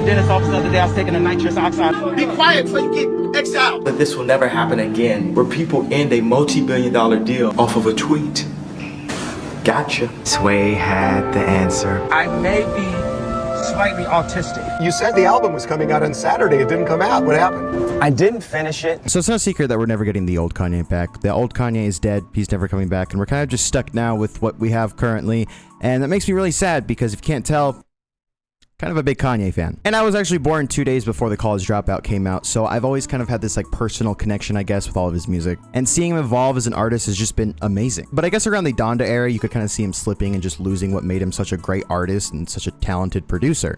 dentist office the other day. I was taking a nitrous oxide. Be quiet before you get X out. But this will never happen again, where people end a multi-billion-dollar deal off of a tweet. Gotcha. Sway had the answer. I may be slightly autistic. You said the album was coming out on Saturday. It didn't come out. What happened? I didn't finish it. So it's no secret that we're never getting the old Kanye back. The old Kanye is dead. He's never coming back. And we're kind of just stuck now with what we have currently. And that makes me really sad because if you can't tell, kind of a big Kanye fan. And I was actually born 2 days before the College Dropout came out, so I've always kind of had this like personal connection, I guess, with all of his music. And seeing him evolve as an artist has just been amazing. But I guess around the Donda era, you could kind of see him slipping and just losing what made him such a great artist and such a talented producer.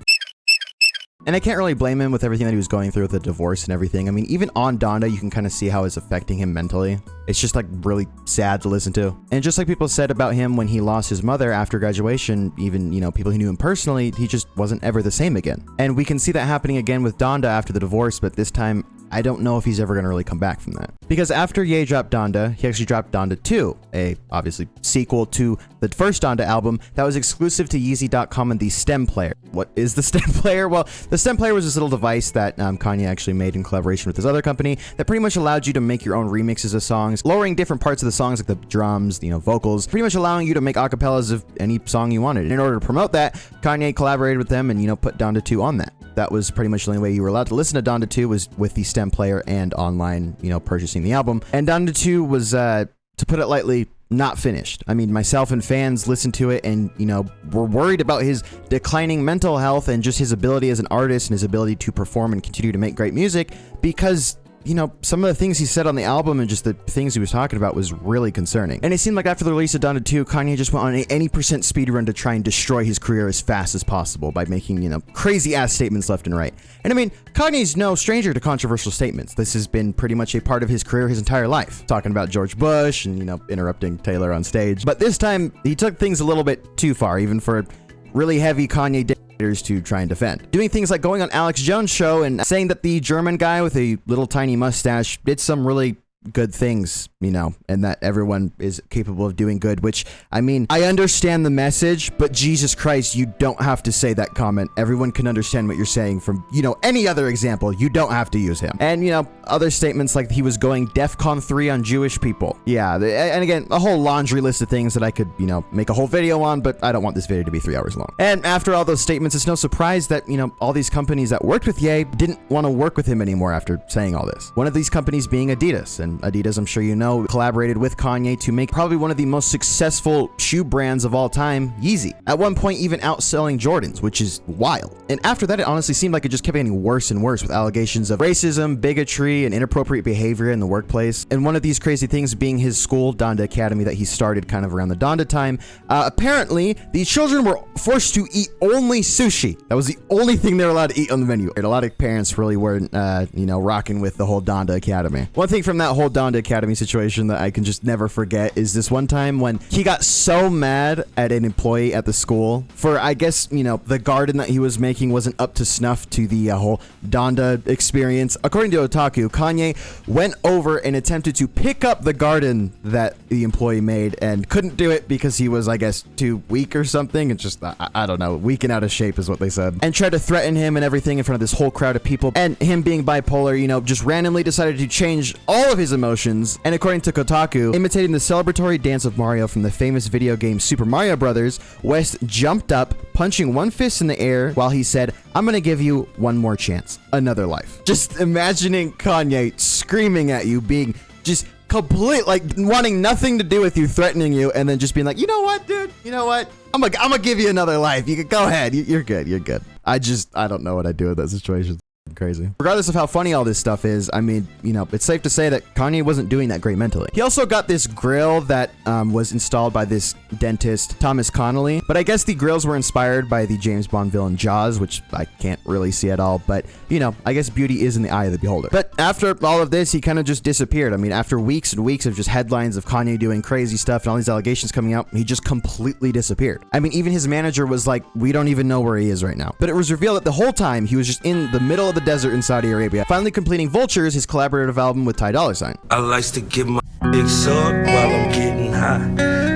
And I can't really blame him with everything that he was going through with the divorce and everything. I mean, even on Donda, you can kind of see how it's affecting him mentally. It's just like really sad to listen to. And just like people said about him when he lost his mother after graduation, even, you know, people who knew him personally, he just wasn't ever the same again. And we can see that happening again with Donda after the divorce, but this time, I don't know if he's ever going to really come back from that. Because after Ye dropped Donda, he actually dropped Donda 2, a obviously sequel to the first Donda album that was exclusive to Yeezy.com and the Stem Player. What is the Stem Player? Well, the Stem Player was this little device that Kanye actually made in collaboration with his other company that pretty much allowed you to make your own remixes of songs, lowering different parts of the songs like the drums, you know, vocals, pretty much allowing you to make acapellas of any song you wanted. And in order to promote that, Kanye collaborated with them and, you know, put Donda 2 on that. That was pretty much the only way you were allowed to listen to Donda 2 was with the Stem Player and online, you know, purchasing the album. And Donda 2 was, to put it lightly, not finished. I mean, myself and fans listened to it and, you know, were worried about his declining mental health and just his ability as an artist and his ability to perform and continue to make great music because, you know, some of the things he said on the album and just the things he was talking about was really concerning. And it seemed like after the release of Donda 2, Kanye just went on any percent speed run to try and destroy his career as fast as possible by making, you know, crazy ass statements left and right. And I mean, Kanye's no stranger to controversial statements. This has been pretty much a part of his career his entire life. Talking about George Bush and, you know, interrupting Taylor on stage. But this time, he took things a little bit too far, even for really heavy Kanye to try and defend. Doing things like going on Alex Jones' show and saying that the German guy with a little tiny mustache did some really good things, you know, and that everyone is capable of doing good, which, I mean, I understand the message, but Jesus Christ, you don't have to say that comment. Everyone can understand what you're saying from, you know, any other example. You don't have to use him. And, you know, other statements like he was going DEFCON 3 on Jewish people. Yeah, and again, a whole laundry list of things that I could, you know, make a whole video on, but I don't want this video to be 3 hours long. And after all those statements, it's no surprise that, you know, all these companies that worked with Ye didn't want to work with him anymore after saying all this. One of these companies being Adidas, and Adidas, I'm sure you know, collaborated with Kanye to make probably one of the most successful shoe brands of all time, Yeezy. At one point, even outselling Jordans, which is wild. And after that, it honestly seemed like it just kept getting worse and worse with allegations of racism, bigotry, and inappropriate behavior in the workplace. And one of these crazy things being his school, Donda Academy, that he started kind of around the Donda time. Apparently, the children were forced to eat only sushi. That was the only thing they were allowed to eat on the menu. And a lot of parents really weren't, you know, rocking with the whole Donda Academy. One thing from that whole Donda Academy situation that I can just never forget is this one time when he got so mad at an employee at the school for, I guess, you know, the garden that he was making wasn't up to snuff to the whole Donda experience. According to Otaku, Kanye went over and attempted to pick up the garden that the employee made and couldn't do it because he was, I guess, too weak or something. It's just, I don't know, weak and out of shape is what they said. And tried to threaten him and everything in front of this whole crowd of people. And him being bipolar, you know, just randomly decided to change all of his emotions. And according to Kotaku, imitating the celebratory dance of Mario from the famous video game Super Mario Bros., West jumped up, punching one fist in the air while he said, "I'm gonna give you one more chance, another life." Just imagining Kanye screaming at you, being just complete, like wanting nothing to do with you, threatening you, and then just being like, you know what, dude? You know what? I'm gonna give you another life. You can go ahead. You're good. You're good. I don't know what I'd do in that situation. Crazy. Regardless of how funny all this stuff is, I mean, you know, it's safe to say that Kanye wasn't doing that great mentally. He also got this grill that was installed by this dentist, Thomas Connolly, but I guess the grills were inspired by the James Bond villain Jaws, which I can't really see at all, but, you know, I guess beauty is in the eye of the beholder. But after all of this, he kind of just disappeared. I mean, after weeks and weeks of just headlines of Kanye doing crazy stuff and all these allegations coming out, he just completely disappeared. I mean, even his manager was like, we don't even know where he is right now. But it was revealed that the whole time he was just in the middle of the desert in Saudi Arabia, finally completing Vultures, his collaborative album with Ty Dolla $ign. I likes to get my dick sucked while I'm getting high.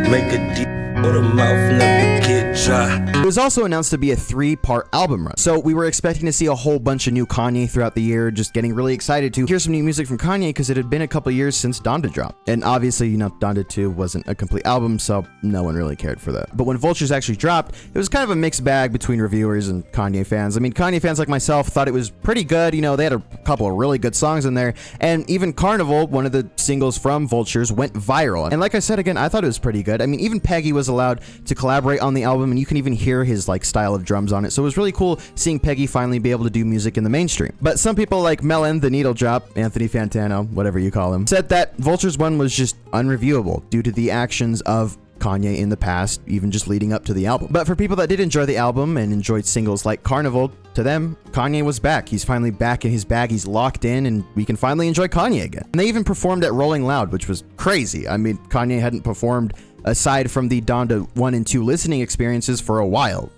Make a deep or the mouth never get It was also announced to be a 3-part album run. So we were expecting to see a whole bunch of new Kanye throughout the year, just getting really excited to hear some new music from Kanye because it had been a couple years since Donda dropped. And obviously, you know, Donda 2 wasn't a complete album, so no one really cared for that. But when Vultures actually dropped, it was kind of a mixed bag between reviewers and Kanye fans. I mean, Kanye fans like myself thought it was pretty good. You know, they had a couple of really good songs in there. And even Carnival, one of the singles from Vultures, went viral. And like I said again, I thought it was pretty good. I mean, even Peggy was allowed to collaborate on the album, and you can even hear his like style of drums on it. So it was really cool seeing Peggy finally be able to do music in the mainstream. But some people like Melon, the Needle Drop, Anthony Fantano, whatever you call him, said that Vultures 1 was just unreviewable due to the actions of Kanye in the past, even just leading up to the album. But for people that did enjoy the album and enjoyed singles like Carnival, to them, Kanye was back. He's finally back in his bag. He's locked in, and we can finally enjoy Kanye again. And they even performed at Rolling Loud, which was crazy. I mean, Kanye hadn't performed aside from the Donda 1 and 2 listening experiences for a while.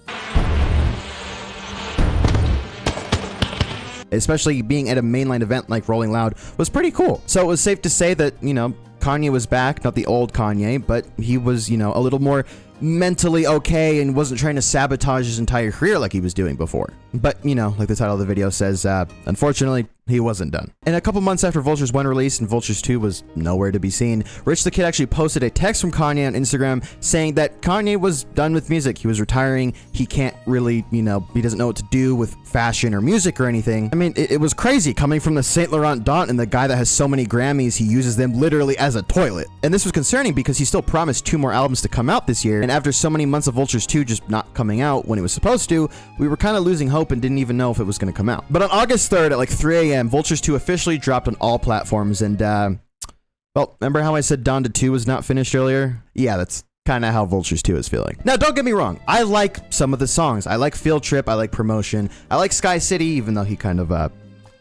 Especially being at a mainline event like Rolling Loud was pretty cool. So it was safe to say that, you know, Kanye was back, not the old Kanye, but he was, you know, a little more mentally okay and wasn't trying to sabotage his entire career like he was doing before. But, you know, like the title of the video says, unfortunately, he wasn't done. And a couple months after Vultures 1 released and Vultures 2 was nowhere to be seen, Rich the Kid actually posted a text from Kanye on Instagram saying that Kanye was done with music. He was retiring. He can't really, you know, he doesn't know what to do with fashion or music or anything. I mean, it was crazy coming from the Saint Laurent Daunt and the guy that has so many Grammys, he uses them literally as a toilet. And this was concerning because he still promised 2 more albums to come out this year. And after so many months of Vultures 2 just not coming out when it was supposed to, we were kind of losing hope and didn't even know if it was going to come out. But on August 3rd at like 3 a.m., Vultures 2 officially dropped on all platforms. And, well, remember how I said Donda 2 was not finished earlier? Yeah, that's kind of how Vultures 2 is feeling. Now, don't get me wrong. I like some of the songs. I like Field Trip. I like Promotion. I like Sky City, even though he kind of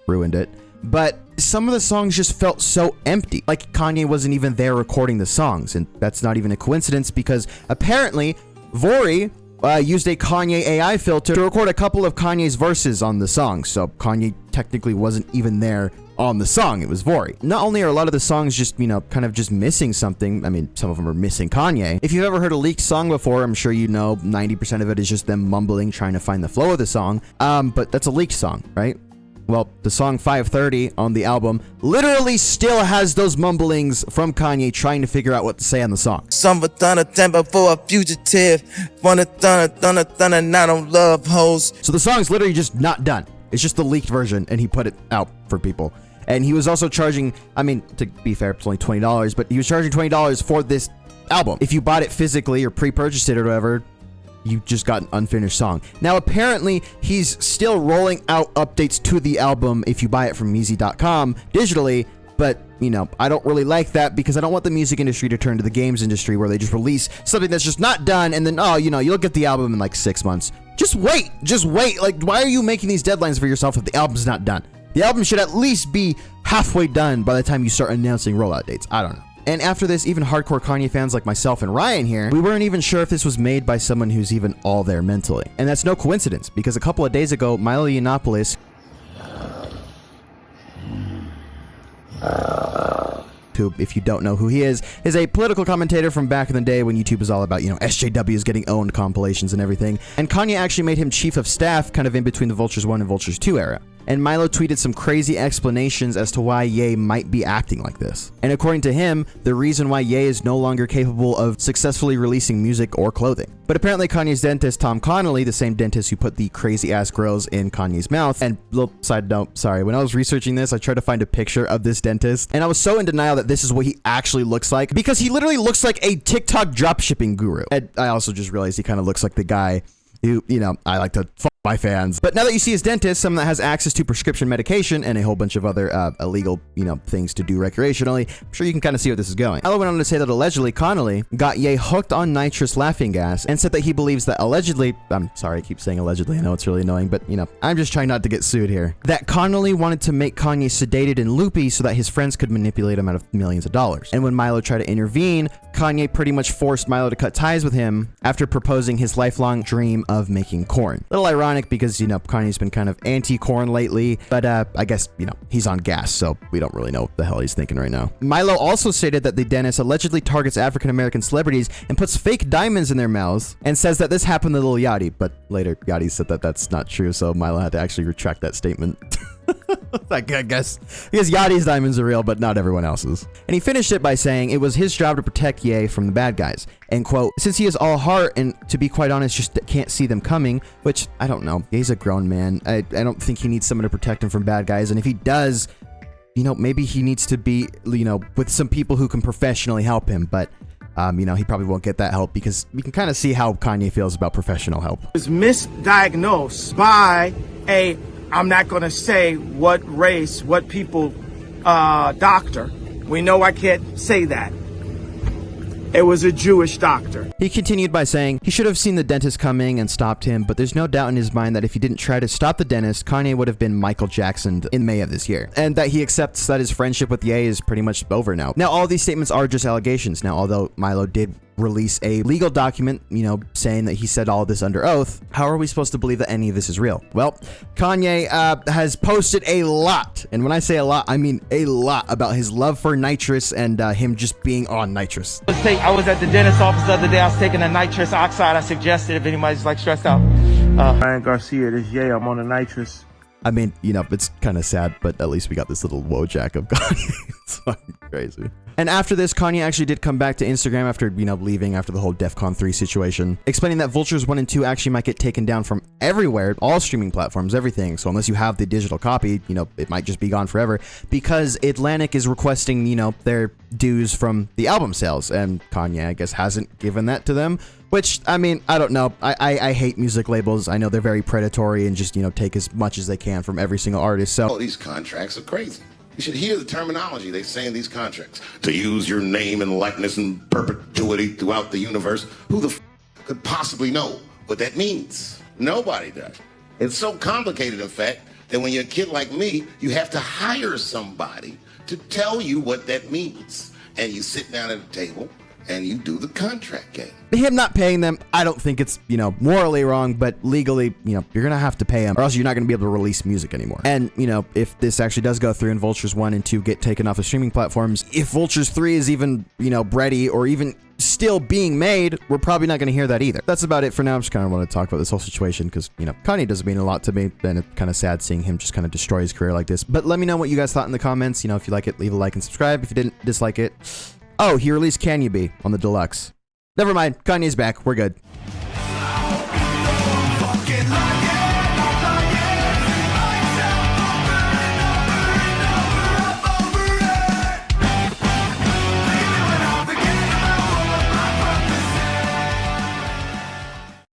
ruined it. But some of the songs just felt so empty. Like Kanye wasn't even there recording the songs. And that's not even a coincidence because apparently Vori used a Kanye AI filter to record a couple of Kanye's verses on the song. So Kanye technically wasn't even there on the song. It was Vori. Not only are a lot of the songs just, you know, kind of just missing something. I mean, some of them are missing Kanye. If you've ever heard a leaked song before, I'm sure you know 90% of it is just them mumbling, trying to find the flow of the song. But that's a leaked song, right? Well, the song 530 on the album literally still has those mumblings from Kanye trying to figure out what to say on the song. Summer thunder, temper for a fugitive. Wanna thunder, and I don't love hoes. So the song's literally just not done. It's just the leaked version, and he put it out for people. And he was also charging, I mean, to be fair, it's only $20, but he was charging $20 for this album. If you bought it physically or pre-purchased it or whatever, you just got an unfinished song. Now, apparently, he's still rolling out updates to the album if you buy it from Yeezy.com digitally, but, you know, I don't really like that because I don't want the music industry to turn to the games industry where they just release something that's just not done and then, oh, you know, you'll get the album in like 6 months. Just wait. Like, why are you making these deadlines for yourself if the album's not done? The album should at least be halfway done by the time you start announcing rollout dates. I don't know. And after this, even hardcore Kanye fans like myself and Ryan here, we weren't even sure if this was made by someone who's even all there mentally. And that's no coincidence, because a couple of days ago, Milo Yiannopoulos, who, if you don't know who he is a political commentator from back in the day when YouTube was all about, you know, SJWs getting owned compilations and everything. And Kanye actually made him chief of staff kind of in between the Vultures 1 and Vultures 2 era. And Milo tweeted some crazy explanations as to why Ye might be acting like this. And according to him, the reason why Ye is no longer capable of successfully releasing music or clothing. But apparently Kanye's dentist, Tom Connolly, the same dentist who put the crazy ass grills in Kanye's mouth, and little side note, sorry, when I was researching this, I tried to find a picture of this dentist, and I was so in denial that this is what he actually looks like, because he literally looks like a TikTok dropshipping guru. And I also just realized he kind of looks like the guy who, you know, I like to fuck my fans. But now that you see his dentist, someone that has access to prescription medication and a whole bunch of other illegal, you know, things to do recreationally, I'm sure you can kind of see where this is going. Milo went on to say that allegedly Connolly got Ye hooked on nitrous laughing gas and said that he believes that allegedly, I'm sorry, I keep saying allegedly, I know it's really annoying, but, you know, I'm just trying not to get sued here, that Connolly wanted to make Kanye sedated and loopy so that his friends could manipulate him out of millions of dollars. And when Milo tried to intervene, Kanye pretty much forced Milo to cut ties with him after proposing his lifelong dream of making corn. Little ironic ironic because, you know, Kanye's been kind of anti-corn lately, but I guess, you know, he's on gas, so we don't really know what the hell he's thinking right now. Milo also stated that the dentist allegedly targets African-American celebrities and puts fake diamonds in their mouths and says that this happened to Lil Yachty, but later Yachty said that that's not true, so Milo had to actually retract that statement. I guess Yachty's diamonds are real, but not everyone else's. And he finished it by saying it was his job to protect Ye from the bad guys. And quote, since he is all heart and to be quite honest, just can't see them coming, which I don't know. Ye's a grown man. I don't think he needs someone to protect him from bad guys. And if he does, you know, maybe he needs to be, you know, with some people who can professionally help him. But, you know, he probably won't get that help because we can kind of see how Kanye feels about professional help. Was misdiagnosed by a, I'm not going to say what race, what people, doctor. We know I can't say that. It was a Jewish doctor. He continued by saying he should have seen the dentist coming and stopped him, but there's no doubt in his mind that if he didn't try to stop the dentist, Kanye would have been Michael Jackson in May of this year, and that he accepts that his friendship with Ye is pretty much over now. Now, all these statements are just allegations. Now, although Milo did release a legal document, you know, saying that he said all this under oath, how are we supposed to believe that any of this is real? Well, Kanye has posted a lot, and when I say a lot, I mean a lot, about his love for nitrous and him just being on nitrous. I was at the dentist office the other day. I was taking a nitrous oxide. I suggested if anybody's like stressed out. Ryan Garcia, this I'm on the nitrous. I mean, you know, it's kind of sad, but at least we got this little Wojak of Kanye. It's fucking crazy. And after this, Kanye actually did come back to Instagram after, you know, leaving after the whole DEFCON 3 situation, explaining that Vultures 1 and 2 actually might get taken down from everywhere, all streaming platforms, everything. So unless you have the digital copy, you know, it might just be gone forever because Atlantic is requesting, you know, their dues from the album sales. And Kanye, I guess, hasn't given that to them. Which, I mean, I don't know. I hate music labels. I know they're very predatory and just, you know, take as much as they can from every single artist. So oh, these contracts are crazy. You should hear the terminology they say in these contracts. To use your name and likeness in perpetuity throughout the universe. Who the could possibly know what that means? Nobody does. It's so complicated, in fact, that when you're a kid like me, you have to hire somebody to tell you what that means. And you sit down at a table and you do the contract game. Him not paying them, I don't think it's, you know, morally wrong, but legally, you know, you're gonna have to pay him or else you're not gonna be able to release music anymore. And, you know, if this actually does go through and Vultures 1 and 2 get taken off of streaming platforms, if Vultures 3 is even, you know, ready or even still being made, we're probably not gonna hear that either. That's about it for now. I just kind of want to talk about this whole situation because, you know, Kanye does mean a lot to me, and it's kind of sad seeing him just kind of destroy his career like this. But let me know what you guys thought in the comments. You know, if you like it, leave a like and subscribe. If you didn't, dislike it. Oh, he released Can You Be on the deluxe. Never mind, Kanye's back. We're good.